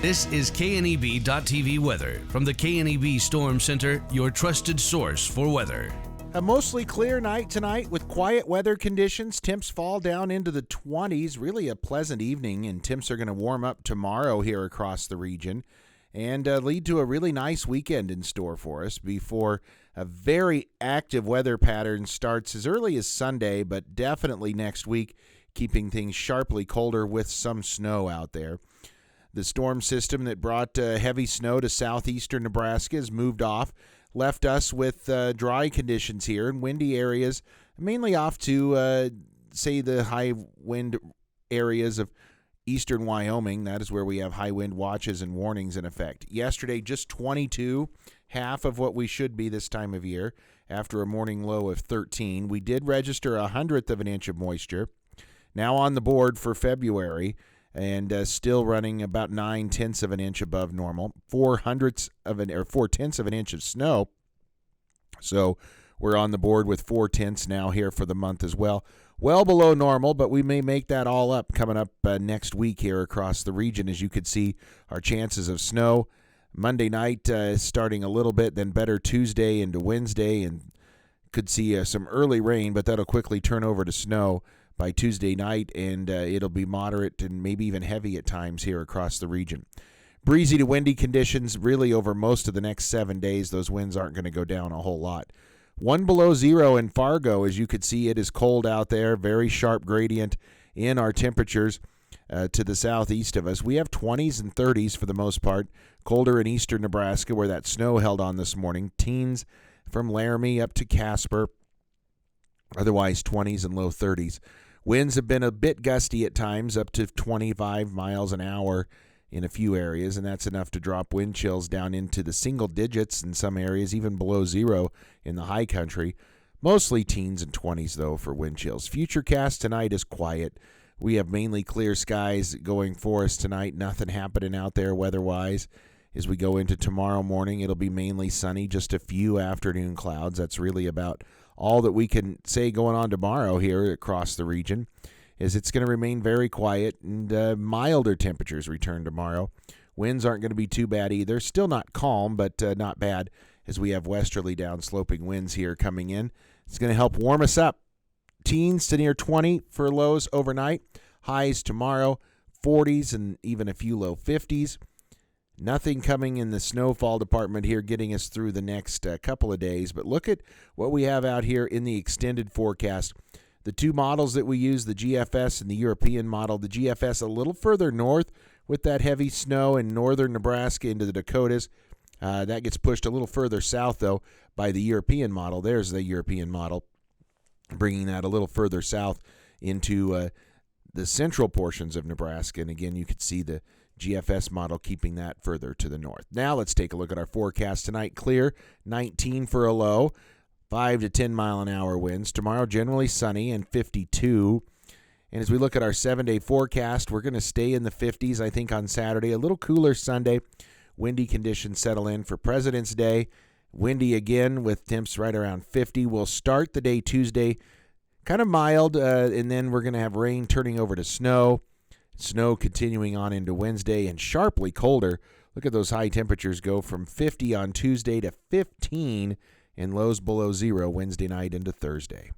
This is KNEB.TV weather from the KNEB Storm Center, your trusted source for weather. A mostly clear night tonight with quiet weather conditions. Temps fall down into the 20s. Really a pleasant evening, and temps are going to warm up tomorrow here across the region and lead to a really nice weekend in store for us before a very active weather pattern starts as early as Sunday, but definitely next week, keeping things sharply colder with some snow out there. The storm system that brought heavy snow to southeastern Nebraska has moved off, left us with dry conditions here and windy areas, mainly off to, say, the high wind areas of eastern Wyoming. That is where we have high wind watches and warnings in effect. Yesterday, just 22, half of what we should be this time of year, after a morning low of 13. We did register 1/100th of an inch of moisture. Now on the board for February, and still running about 9/10 of an inch above normal, 4/10 of an inch of snow. So we're on the board with 4/10 now here for the month as well. Well below normal, but we may make that all up coming up next week here across the region. As you could see, our chances of snow Monday night starting a little bit, then better Tuesday into Wednesday, and could see some early rain, but that'll quickly turn over to snow by Tuesday night, and it'll be moderate and maybe even heavy at times here across the region. Breezy to windy conditions really over most of the next 7 days. Those winds aren't going to go down a whole lot. 1 below zero in Fargo. As you could see, it is cold out there. Very sharp gradient in our temperatures to the southeast of us. We have 20s and 30s for the most part. Colder in eastern Nebraska where that snow held on this morning. Teens from Laramie up to Casper. Otherwise 20s and low 30s. Winds have been a bit gusty at times, up to 25 miles an hour in a few areas, and that's enough to drop wind chills down into the single digits in some areas, even below zero in the high country. Mostly teens and 20s, though, for wind chills. Futurecast tonight is quiet. We have mainly clear skies going for us tonight. Nothing happening out there weather-wise. As we go into tomorrow morning, it'll be mainly sunny, just a few afternoon clouds. That's really about all that we can say going on tomorrow here across the region. Is it's going to remain very quiet, and milder temperatures return tomorrow. Winds aren't going to be too bad either. Still not calm, but not bad, as we have westerly downsloping winds here coming in. It's going to help warm us up. Teens to near 20 for lows overnight. Highs tomorrow, 40s and even a few low 50s. Nothing coming in the snowfall department here getting us through the next couple of days. But look at what we have out here in the extended forecast. The two models that we use, the GFS and the European model. The GFS a little further north with that heavy snow in northern Nebraska into the Dakotas. That gets pushed a little further south, though, by the European model. There's the European model, bringing that a little further south into the central portions of Nebraska. And again, you could see the GFS model keeping that further to the north. Now let's take a look at our forecast tonight. Clear, 19 for a low, 5 to 10 mile an hour winds. Tomorrow generally sunny and 52. And as we look at our 7-day forecast, we're going to stay in the 50s, I think, on Saturday. A little cooler Sunday. Windy conditions settle in for President's Day. Windy again with temps right around 50. We'll start the day Tuesday kind of mild, and then we're going to have rain turning over to snow. Snow continuing on into Wednesday and sharply colder. Look at those high temperatures go from 50 on Tuesday to 15 and lows below zero Wednesday night into Thursday.